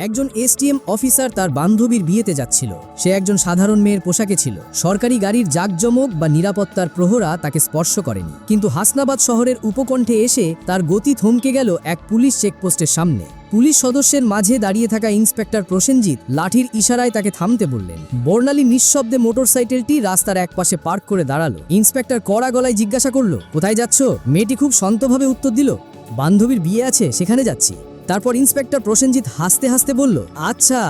একজন STM officer তার বান্ধবীর বিয়েতে যাচ্ছিল। সে একজন সাধারণ মেয়ের পোশাকে ছিল। সরকারি গাড়ির জাঁকজমক বা নিরাপত্তার প্রহরা তাকে স্পর্শ করেনি, কিন্তু হাসনাবাদ শহরের উপকণ্ঠে এসে তার গতি থমকে গেল এক পুলিশ চেকপোস্টের সামনে। পুলিশ সদস্যের মাঝে দাঁড়িয়ে থাকা ইন্সপেক্টর প্রসেনজিৎ লাঠির ইশারায় তাকে থামতে বললেন। বর্ণালী নিঃশব্দে মোটরসাইকেলটি রাস্তার একপাশে পার্ক করে দাঁড়ালো। ইন্সপেক্টর কড়া গলায় জিজ্ঞাসা করলো, কোথায় যাচ্ছ? মেয়েটি খুব শান্তভাবে উত্তর দিল, বান্ধবীর বিয়ে আছে, সেখানে যাচ্ছি। তারপর ইন্সপেক্টর প্রসেনজিৎ হাসতে হাসতে বলল, আচ্ছা,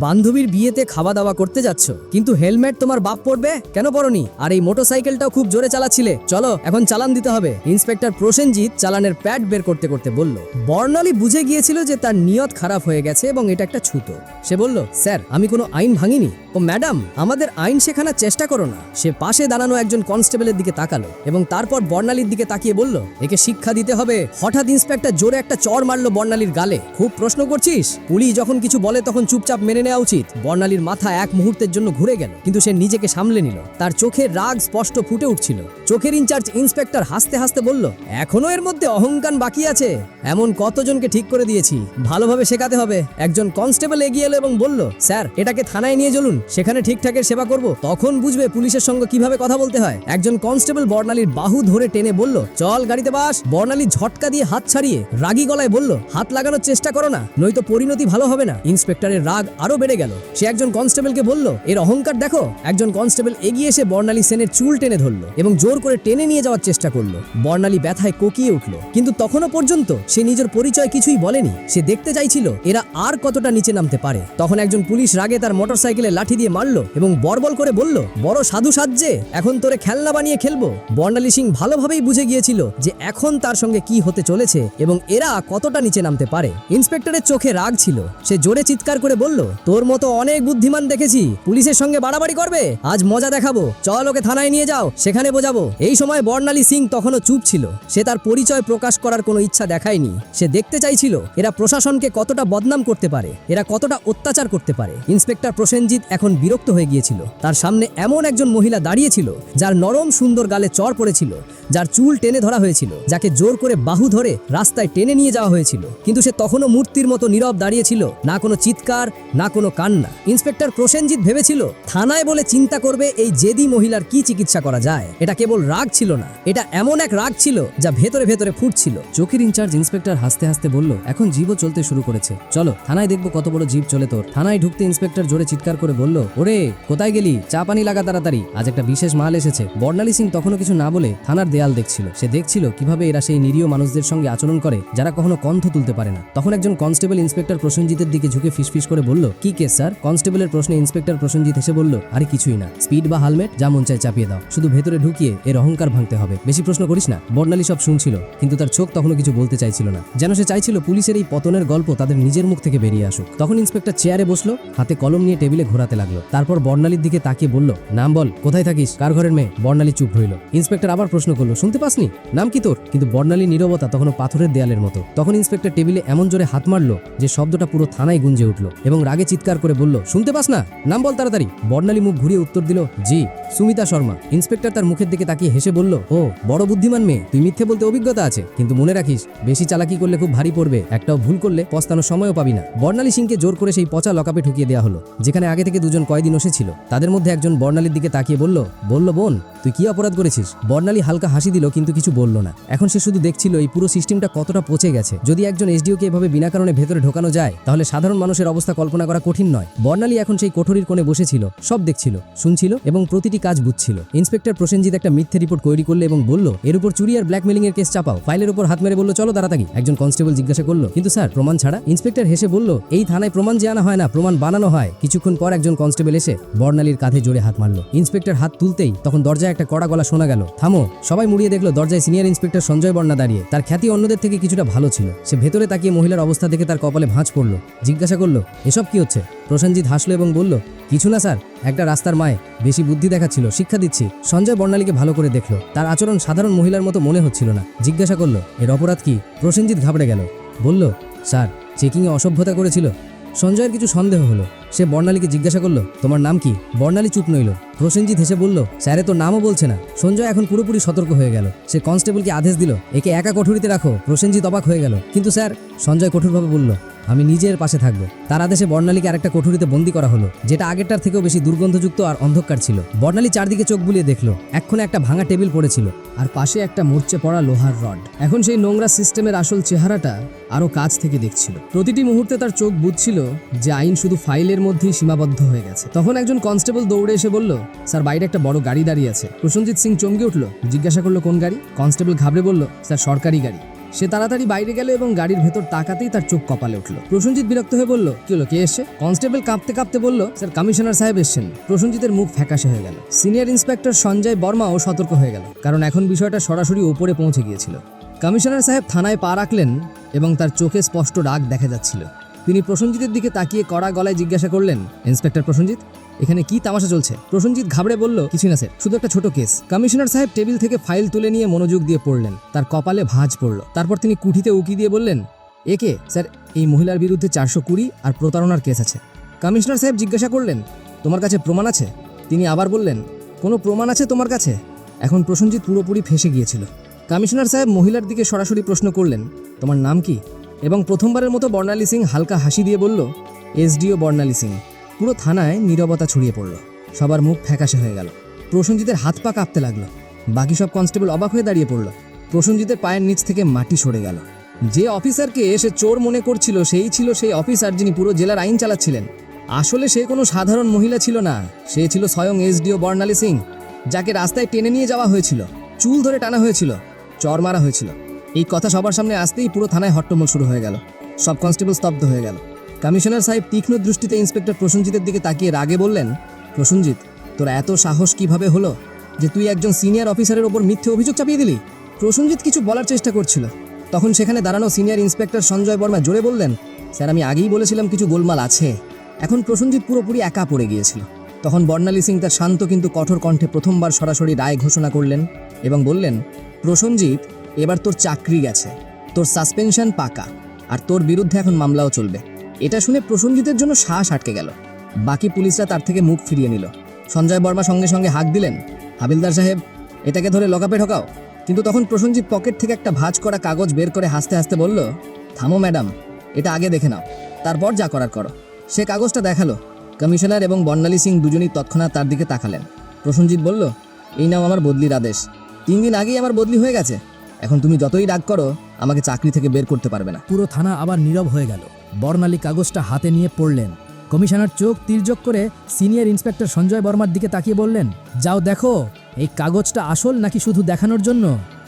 বান্ধবীর বিয়েতে খাওয়া দাওয়া করতে যাচ্ছ, কিন্তু হেলমেট তোমার বাপ পরবে, কেন পরনি? আর এই মোটরসাইকেলটাও খুব জোরে চালাচ্ছিলে, চলো এখন চালান দিতে হবে। ইন্সপেক্টর প্রসেনজিৎ চালানের প্যাড বের করতে করতে বলল। বর্ণালী বুঝে গিয়েছিল যে তার নিয়ত খারাপ হয়ে গেছে এবং এটা একটা ছুতো। সে বলল, স্যার, আমি কোনো আইন ভাঙিনি। ও ম্যাডাম, আমাদের আইন শেখানোর চেষ্টা করো না। সে পাশে দাঁড়ানো একজন কনস্টেবলের দিকে তাকালো এবং তারপর বর্ণালীর দিকে তাকিয়ে বলল, একে শিক্ষা দিতে হবে। হঠাৎ ইন্সপেক্টর জোরে একটা চড় মারল বর্ণালীর গালে। খুব প্রশ্ন করছিস? পুলিশ যখন কিছু বলে তখন চুপচাপ মেনে নেওয়া উচিত। বর্ণালীর মাথা এক মুহূর্তের জন্য ঘুরে গেল, কিন্তু সে নিজেকে সামলে নিল। তার চোখের রাগ স্পষ্ট ফুটে উঠছিল। চোখের ইনচার্জ ইন্সপেক্টর হাসতে হাসতে বলল, এখনো এর মধ্যে অহংকার বাকি আছে? এমন কতজনকে ঠিক করে দিয়েছি, ভালোভাবে শেখাতে হবে। একজন কনস্টেবল এগিয়ে এলো এবং বলল, স্যার, এটাকে থানায় নিয়ে চলুন, সেখানে ঠিকঠাকের সেবা করব, তখন বুঝবে পুলিশের সঙ্গে কিভাবে কথা বলতে হয়। একজন কনস্টেবল বর্ণালীর বাহু ধরে টেনে বলল, চল গাড়িতে বাস। বর্ণালী ঝটকা দিয়ে হাত ছাড়িয়ে রাগী গলায় বলল, হাত লাগানোর চেষ্টা করো না, নয়তো পরিণতি ভালো হবে না। ইন্সপেক্টরের রাগ আরো বেড়ে গেল। সে একজন কনস্টেবলকে বলল, এর অহংকার দেখো। একজন কনস্টেবল এগিয়ে এসে বর্ণালী সেনের চুল টেনে ধরল এবং জোর করে টেনে নিয়ে যাওয়ার চেষ্টা করলো। বর্ণালী ব্যথায় কোকিয়ে উঠল, কিন্তু তখনও পর্যন্ত সে নিজের পরিচয় কিছুই বলেনি। সে দেখতে চাইছিল এরা আর কতটা নিচে নামতে পারে। তখন একজন পুলিশ রাগে তার মোটরসাইকেলে লাঠি দিয়ে মারলো এবং বর্বল করে বলল, বড় সাধু সাজ্জে, এখন তোরে খেলনা বানিয়ে খেলবো। বর্ণালী সিং ভালোভাবেই বুঝে গিয়েছিল যে এখন তার সঙ্গে কি হতে চলেছে এবং এরা কতটা নিচে নামতে পারে। ইন্সপেক্টরের চোখে রাগ ছিল। সে জোরে চিৎকার করে বলল, তোর মতো অনেক বুদ্ধিমান দেখেছি, পুলিশের সঙ্গে বাড়াবাড়ি করবে? আজ মজা দেখাবো, চল ওকে থানায় নিয়ে যাও, সেখানে বোঝাবো। এই সময় বর্ণালী সিং তখনও চুপ ছিল। সে তার পরিচয় প্রকাশ করার কোনো ইচ্ছা দেখায়নি। সে দেখতে চাইছিল এরা প্রশাসনকে কতটা বদনাম করতে পারে, এরা কতটা অত্যাচার করতে পারে। ইন্সপেক্টর প্রসেনজিৎ এখন বিরক্ত হয়ে গিয়েছিল। তার সামনে এমন একজন মহিলা দাঁড়িয়েছিল যার নরম সুন্দর গালে চড় পড়েছিল, যার চুল টেনে ধরা হয়েছিল, যাকে জোর করে বাহু ধরে রাস্তায় টেনে নিয়ে যাওয়া হয়েছিল, কিন্তু সে তখনও মূর্তির মতো নীরব দাঁড়িয়েছিল, না কোনো চিৎকার, না কোনো কান্না। ইন্সপেক্টর প্রসেনজিৎ ভেবেছিল থানায় বলে চিন্তা করবে এই জেদি মহিলার কি চিকিৎসা করা যায়। এটা কেবল রাগ ছিল না, এটা এমন এক রাগ ছিল যা ভেতরে ভেতরে ফুটছিল। চোখের ইনচার্জ ইন্সপেক্টর হাসতে হাসতে বলল, এখন জীবও চলতে শুরু করেছে, চলো থানায় দেখবো কত বড় জীব চলে তোর। থানায় ঢুকতে ইন্সপেক্টর জোরে চিৎকার করে বলল, ওরে কোথায় গেলি? চা পানি লাগা তাড়াতাড়ি, আজ একটা বিশেষ মাল এসেছে। বর্ণালী সিং তখনও কিছু না বলে থানার দেয়াল দেখছিল। সে দেখছিল কিভাবে এরা সেই নিরীহ মানুষদের সঙ্গে আচরণ করে যারা কখনো কণ্ঠ তুলতে পারে না। তখন একজন কনস্টেবল ইন্সপেক্টর প্রসেনজিতের দিকে ঝুঁকে ফিসফিস করে বলল, কি কেস স্যার? কনস্টেবলের প্রশ্নে ইন্সপেক্টর প্রসেনজিৎ হেসে বলল, আরে কিছুই না, স্পিড বা হেলমেট যা মন চায় চাপিয়ে দাও, শুধু ভেতরে ঢুকিয়ে এর অহংকার ভাঙতে হবে, বেশি প্রশ্ন করিস না। বর্ণালী সব শুনছিল, কিন্তু তার চোখ তখনও কিছু বলতে চাইছিল না, যেন সে চাইছিল পুলিশের এই পতনের গল্প তাদের নিজের মুখ থেকে বেরিয়ে আসুক। তখন ইন্সপেক্টর চেয়ারে বসলো, হাতে কলম নিয়ে টেবিলে ঘোরাতে লাগলো। তারপর বর্ণালীর দিকে তাকিয়ে বলল, নাম বল, কোথায় থাকিস, কার ঘরের মেয়ে? বর্ণালী চুপ রইল। ইন্সপেক্টর আবার প্রশ্ন করলো, শুনতে পাসনি? নাম কি তোর? কিন্তু বর্ণালীর নীরবতা তখনও পাথরের দেয়ালের মতো। তখন ইন্সপেক্টর টেবিলে এমন জোরে হাত মারলো যে শব্দটা পুরো থানায় গুঞ্জে উঠল এবং রাগে চিৎকার করে বলল, শুনতে পাস না? নাম বল তাড়াতাড়ি। বর্ণালী মুখ ঘুরিয়ে উত্তর দিল, জি, সুমিতা শর্মা। ইন্সপেক্টর তার মুখের দিকে তাকিয়ে হেসে বলল, ও বড় বুদ্ধিমান মেয়ে, তুই মিথ্যে বলতে অভিজ্ঞতা আছে, কিন্তু মনে রাখিস বেশি চালাকি করলে খুব ভারী পড়বে, একটাও ভুল করলে পস্তানোর সময়ও পাবি না। বর্ণালী সিংকে জোর করে সেই পচা লকআপে ঢুকিয়ে দেওয়া হলো, যেখানে আগে থেকে দুজন কয়েদি বসেছিল। তাদের মধ্যে একজন বর্ণালীর দিকে তাকিয়ে বলল, বোন, তুই কি অপরাধ করেছিস? বর্ণালী হালকা হাসি দিল, কিন্তু কিছু বলল না। এখন সে শুধু দেখছিল এই পুরো সিস্টেমটা কতটা পচে গেছে। যদি একজন এসডিওকে এভাবে বিনা কারণে ভেতরে ঢোকানো যায়, তাহলে সাধারণ মানুষের অবস্থা কল্পনা করা কঠিন নয়। বর্ণালী এখন সেই কোঠরির কোণে বসেছিল, সব দেখছিল, শুনছিল এবং প্রতিটি কাজ বুঝছিল। ইন্সপেক্টর প্রসেনজিৎ একটা মিথ্যে রিপোর্ট তৈরি করলে এবং বলল, এর উপর চুরি আর ব্ল্যাকমেলিং এর কেস চাপাও। ফাইলের উপর হাত মেরে বলল, চলো তাড়াতাড়ি। একজন কনস্টেবল জিজ্ঞাসা করলো, কিন্তু স্যার, প্রমাণ ছাড়া? ইন্সপেক্টর হেসে বলল, এই থানায় প্রমাণ যে আনা হয় না, প্রমাণ বানানো হয়। কিছুক্ষণ পর একজন কনস্টেবল এসে বর্ণালীর কাঁধে জোরে হাত মারলো। ইন্সপেক্টর হাত তুলতেই তখন দরজায় একটা কড়া গলা শোনা গেল, থামো। সবাই মুড়িয়ে দেখলো দরজায় সিনিয়র ইন্সপেক্টর সঞ্জয় বর্ণা দাঁড়িয়ে। তার খ্যাতি অন্যদের থেকে কিছুটা ভালো ছিল। সে ভেতরে তাকিয়ে মহিলার অবস্থা দেখে তার কপালে ভাঁজ পড়লো। জিজ্ঞাসা করলো, এসব কি হচ্ছে? প্রসেনজিৎ হাসলো এবং বলল, কিছু না স্যার, একটা রাস্তার মায়ে বেশি বুদ্ধি দেখাচ্ছিল, শিক্ষা দিচ্ছি। সঞ্জয় বর্ণালীকে ভালো করে দেখলো। তার আচরণ সাধারণ মহিলার মতো মনে হচ্ছিল না। জিজ্ঞাসা করলো, এর অপরাধ কি? প্রসেনজিৎ ঘাবড়ে গেল, বলল, স্যার, চেকিংয়ে অসভ্যতা করেছিল। সঞ্জয়ের কিছু সন্দেহ হলো। সে বর্ণালীকে জিজ্ঞাসা করলো, তোমার নাম কি? বর্ণালী চুপ নইল, প্রসেনজিৎ হেসে বলল, স্যারে তো নামও বলছে না। সঞ্জয় এখন পুরোপুরি সতর্ক হয়ে গেল। সে কনস্টেবলকে আদেশ দিল, একে একা কোঠরিতে রাখো। প্রসেনজিৎ অবাক হয়ে গেল। কিন্তু স্যার, সঞ্জয় কঠোরভাবে বলল, আমি নিজের পাশে থাকবো। তার আদেশে বর্ণালীকে আরেকটা কোঠরিতে বন্দি করা হলো, যেটা আগেরটার থেকেও বেশি দুর্গন্ধযুক্ত আর অন্ধকার ছিল। বর্ণালী চারদিকে চোখ বুলিয়ে দেখলো, এক্ষণে একটা ভাঙা টেবিল পড়েছিল আর পাশে একটা মরচে পড়া লোহার রড। এখন সেই নোংরা সিস্টেমের আসল চেহারাটা আরো কাছ থেকে দেখছিল। প্রতিটি মুহূর্তে তার চোখ বুঝছিল যে আইন শুধু ফাইলের মধ্যেই সীমাবদ্ধ হয়ে গেছে। তখন একজন কনস্টেবল দৌড়ে এসে বলল, স্যার, বাইরে একটা বড় গাড়ি দাঁড়িয়ে আছে। প্রসেনজিৎ সিং চমকে উঠল, জিজ্ঞাসা করলো, কোন গাড়ি? কনস্টেবল ঘাবড়ে বলল, স্যার, সরকারি গাড়ি। সে তাড়াতাড়ি বাইরে গেল এবং গাড়ির ভেতর তাকাতেই তার চোখ কপালে উঠল। প্রসেনজিৎ বিরক্ত হয়ে বলল, কি হলো, কে এসছে? কনস্টেবল কাঁপতে কাঁপতে বলল, স্যার, কমিশনার সাহেব এসেছেন। প্রসেনজিতের মুখ ফ্যাকাশে হয়ে গেল। সিনিয়র ইন্সপেক্টর সঞ্জয় বর্মাও সতর্ক হয়ে গেল, কারণ এখন বিষয়টা সরাসরি উপরে পৌঁছে গিয়েছিল। কমিশনার সাহেব থানায় পা রাখলেন এবং তার চোখে স্পষ্ট রাগ দেখা যাচ্ছিল। তিনি প্রসেনজিতের দিকে তাকিয়ে কড়া গলায় জিজ্ঞাসা করলেন, ইন্সপেক্টর প্রসেনজিৎ, এখানে কি তামাশা চলছে? প্রসেনজিৎ ঘাবড়ে বলল, কিছু না স্যার, শুধু একটা ছোট কেস। কমিশনার সাহেব টেবিল থেকে ফাইল তুলে নিয়ে মনোযোগ দিয়ে পড়লেন। তার কপালে ভাঁজ পড়ল। তারপর তিনি কুঠিতে উকি দিয়ে বললেন, একে? স্যার, এই মহিলার বিরুদ্ধে 420 আর প্রতারণার কেস আছে। কমিশনার সাহেব জিজ্ঞাসা করলেন, তোমার কাছে প্রমাণ আছে? তিনি আবার বললেন, কোনো প্রমাণ আছে তোমার কাছে? এখন প্রসেনজিৎ পুরোপুরি ফেঁসে গিয়েছিল। কমিশনার সাহেব মহিলার দিকে সরাসরি প্রশ্ন করলেন, তোমার নাম কি? এবং প্রথমবারের মতো বর্ণালী সিং হালকা হাসি দিয়ে বলল, এসডিও বর্ণালী সিং। পুরো থানায় নীরবতা ছড়িয়ে পড়ল। সবার মুখ ফ্যাকাশে হয়ে গেল। প্রসেনজিতের হাত পা কাঁপতে লাগলো। বাকি সব কনস্টেবল অবাক হয়ে দাঁড়িয়ে পড়ল। প্রসেনজিতের পায়ের নিচ থেকে মাটি সরে গেল। যে অফিসারকে সে চোর মনে করছিল, সেই ছিল সেই অফিসার যিনি পুরো জেলার আইন চালাচ্ছিলেন। আসলে সে কোনো সাধারণ মহিলা ছিল না, সে ছিল স্বয়ং এসডিও বর্ণালী সিং, যাকে রাস্তায় টেনে নিয়ে যাওয়া হয়েছিল, চুল ধরে টানা হয়েছিল, চর মারা হয়েছিল। এই কথা সবার সামনে আসতেই পুরো থানায় হট্টগোল শুরু হয়ে গেল। সব কনস্টেবল স্তব্ধ হয়ে গেল। কমিশনার সাহেব তীক্ষ্ণ দৃষ্টিতে ইন্সপেক্টর প্রসেনজিতের দিকে তাকিয়ে রাগে বললেন, প্রসেনজিৎ, তোর এত সাহস কিভাবে হলো যে তুই একজন সিনিয়র অফিসারের ওপর মিথ্যে অভিযোগ চাপিয়ে দিলি? প্রসেনজিৎ কিছু বলার চেষ্টা করছিল। তখন সেখানে দাঁড়ানো সিনিয়র ইন্সপেক্টর সঞ্জয় বর্মা জোরে বললেন, স্যার, আমি আগেই বলেছিলাম কিছু গোলমাল আছে। এখন প্রসেনজিৎ পুরোপুরি একা পড়ে গিয়েছিল। তখন বর্ণালী সিং তার শান্ত কিন্তু কঠোর কণ্ঠে প্রথমবার সরাসরি রায় ঘোষণা করলেন এবং বললেন, প্রসেনজিৎ, এবার তোর চাকরি গেছে, তোর সাসপেনশন পাকা, আর তোর বিরুদ্ধে এখন মামলাও চলবে। এটা শুনে প্রসেনজিতের জন্য শ্বাস আটকে গেল। বাকি পুলিশরা তার থেকে মুখ ফিরিয়ে নিল। সঞ্জয় বর্মা সঙ্গে সঙ্গে হাঁক দিলেন, হাবিলদার সাহেব, এটাকে ধরে লকআপে ঢোকাও। কিন্তু তখন প্রসেনজিৎ পকেট থেকে একটা ভাঁজ করা কাগজ বের করে হাসতে হাসতে বলল, থামো ম্যাডাম, এটা আগে দেখে নাও, তারপর যা করার করো। সে কাগজটা দেখালো। কমিশনার এবং বর্ণালী সিং দুজনেই তৎক্ষণাৎ তার দিকে তাকালেন। প্রসেনজিৎ বলল, এই নাও আমার বদলির আদেশ। 3 দিন আগেই আমার বদলি হয়ে গেছে। এখন তুমি যতই রাগ করো, আমাকে চাকরি থেকে বের করতে পারবে না। পুরো থানা আবার নীরব হয়ে গেল। বর্ণালী কাগজটা হাতে নিয়ে পড়লেন। কমিশনার চোখ তির্যক করে সিনিয়র ইন্সপেক্টর সঞ্জয় বর্মার দিকে তাকিয়ে বললেন, যাও দেখো, এই কাগজটা আসল নাকি শুধু দেখানোর জন্য।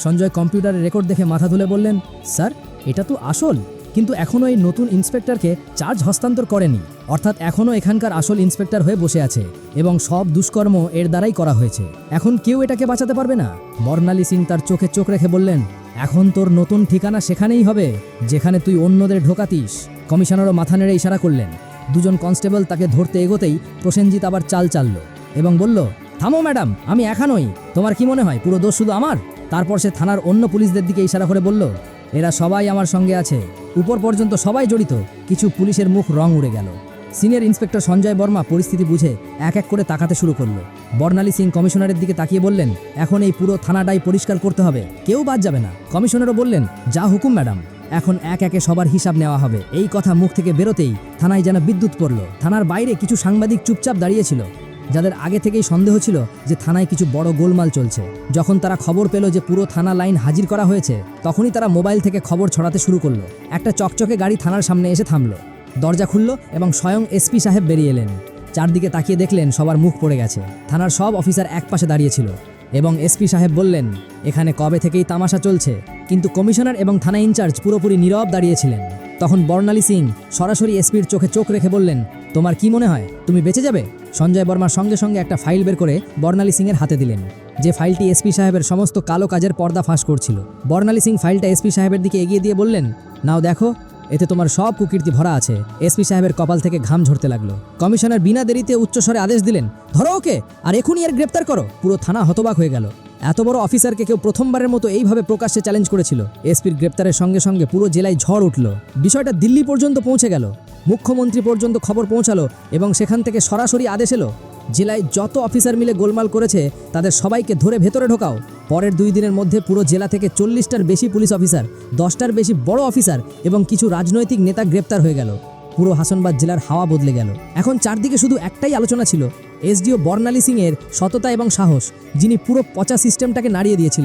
সঞ্জয় কম্পিউটারে রেকর্ড দেখে মাথা তুলে বললেন, স্যার, এটা তো আসল, কিন্তু এখনও এই নতুন ইন্সপেক্টরকে চার্জ হস্তান্তর করেনি। অর্থাৎ এখনও এখানকার আসল ইন্সপেক্টর হয়ে বসে আছে এবং সব দুষ্কর্ম এর দ্বারাই করা হয়েছে। এখন কেউ এটাকে বাঁচাতে পারবে না। বর্ণালী সিং তার চোখে চোখ রেখে বললেন, এখন তোর নতুন ঠিকানা সেখানেই হবে যেখানে তুই অন্যদের ঢোকাতিস। কমিশনারও মাথা নেড়ে ইশারা করলেন। দুজন কনস্টেবল তাকে ধরতে এগোতেই প্রসেনজিৎ আবার চাল চালল এবং বলল, থামো ম্যাডাম, আমি একা নই। তোমার কি মনে হয় পুরো দোষ শুধু আমার? তারপর সে থানার অন্য পুলিশদের দিকে ইশারা করে বলল, এরা সবাই আমার সঙ্গে আছে, উপর পর্যন্ত সবাই জড়িত। কিছু পুলিশের মুখ রং উড়ে গেল। সিনিয়র ইন্সপেক্টর সঞ্জয় বর্মা পরিস্থিতি বুঝে এক এক করে তাকাতে শুরু করলো। বর্ণালী সিং কমিশনারের দিকে তাকিয়ে বললেন, এখন এই পুরো থানাটাই পরিষ্কার করতে হবে, কেউ বাদ যাবে না। কমিশনারও বললেন, যা হুকুম ম্যাডাম, এখন এক একে সবার হিসাব নেওয়া হবে। এই কথা মুখ থেকে বেরোতেই থানায় যেন বিদ্যুৎ পড়ল। থানার বাইরে কিছু সাংবাদিক চুপচাপ দাঁড়িয়েছিল, যাদের আগে থেকেই সন্দেহ ছিল যে থানায় কিছু বড় গোলমাল চলছে। যখন তারা খবর পেল যে পুরো থানা লাইন হাজির করা হয়েছে, তখনই তারা মোবাইল থেকে খবর ছড়াতে শুরু করলো। একটা চকচকে গাড়ি থানার সামনে এসে থামলো। দরজা খুলল এবং স্বয়ং এসপি সাহেব বেরিয়ে এলেন। চারদিকে তাকিয়ে দেখলেন সবার মুখ পড়ে গেছে। থানার সব অফিসার একপাশে দাঁড়িয়েছিল এবং এসপি সাহেব বললেন, এখানে কবে থেকেই তামাশা চলছে। কিন্তু কমিশনার এবং থানা ইনচার্জ পুরোপুরি নীরব দাঁড়িয়েছিলেন। তখন বর্ণালী সিং সরাসরি এসপির চোখে চোখ রেখে বললেন, তোমার কি মনে হয় তুমি বেঁচে যাবে? সঞ্জয় বর্মার সঙ্গে সঙ্গে একটা ফাইল বের করে বর্ণালী সিংয়ের হাতে দিলেন, যে ফাইলটি এসপি সাহেবের সমস্ত কালো কাজের পর্দা ফাঁস করছিল। বর্ণালী সিং ফাইলটা এসপি সাহেবের দিকে এগিয়ে দিয়ে বললেন, নাও দেখো, এতে তোমার সব কুকীর্তি ভরা আছে। এসপি সাহেবের কপাল থেকে ঘাম ঝরতে লাগলো। কমিশনার বিনা দেরিতে উচ্চস্বরে আদেশ দিলেন, ধরো ওকে আর এখনই এর গ্রেপ্তার করো। পুরো থানা হতবাক হয়ে গেল। এত বড় অফিসারকে কেউ প্রথমবারের মতো এইভাবে প্রকাশ্যে চ্যালেঞ্জ করেছিল। এসপির গ্রেপ্তারের সঙ্গে সঙ্গে পুরো জেলায় ঝড় উঠল। বিষয়টা দিল্লি পর্যন্ত পৌঁছে গেল। মুখ্যমন্ত্রী পর্যন্ত খবর পৌঁছালো এবং সেখান থেকে সরাসরি আদেশ এলো জেলায় যত অফিসার মিলে গোলমাল করেছে তাদের সবাইকে ধরে ভেতরে ঢোকাও। পরের 2 দিনের মধ্যে পুরো জেলা থেকে 40টার বেশি পুলিশ অফিসার, 10টার বেশি বড় অফিসার এবং কিছু রাজনৈতিক নেতা গ্রেপ্তার হয়ে গেল। পুরো হাসনাবাদ জেলার হাওয়া বদলে গেল। এখন চারদিকে শুধু একটাই আলোচনা ছিল, এসডিও বর্ণালী সিংয়ের সততা এবং সাহস, যিনি পুরো পচা সিস্টেমটাকে নাড়িয়ে দিয়েছিলেন।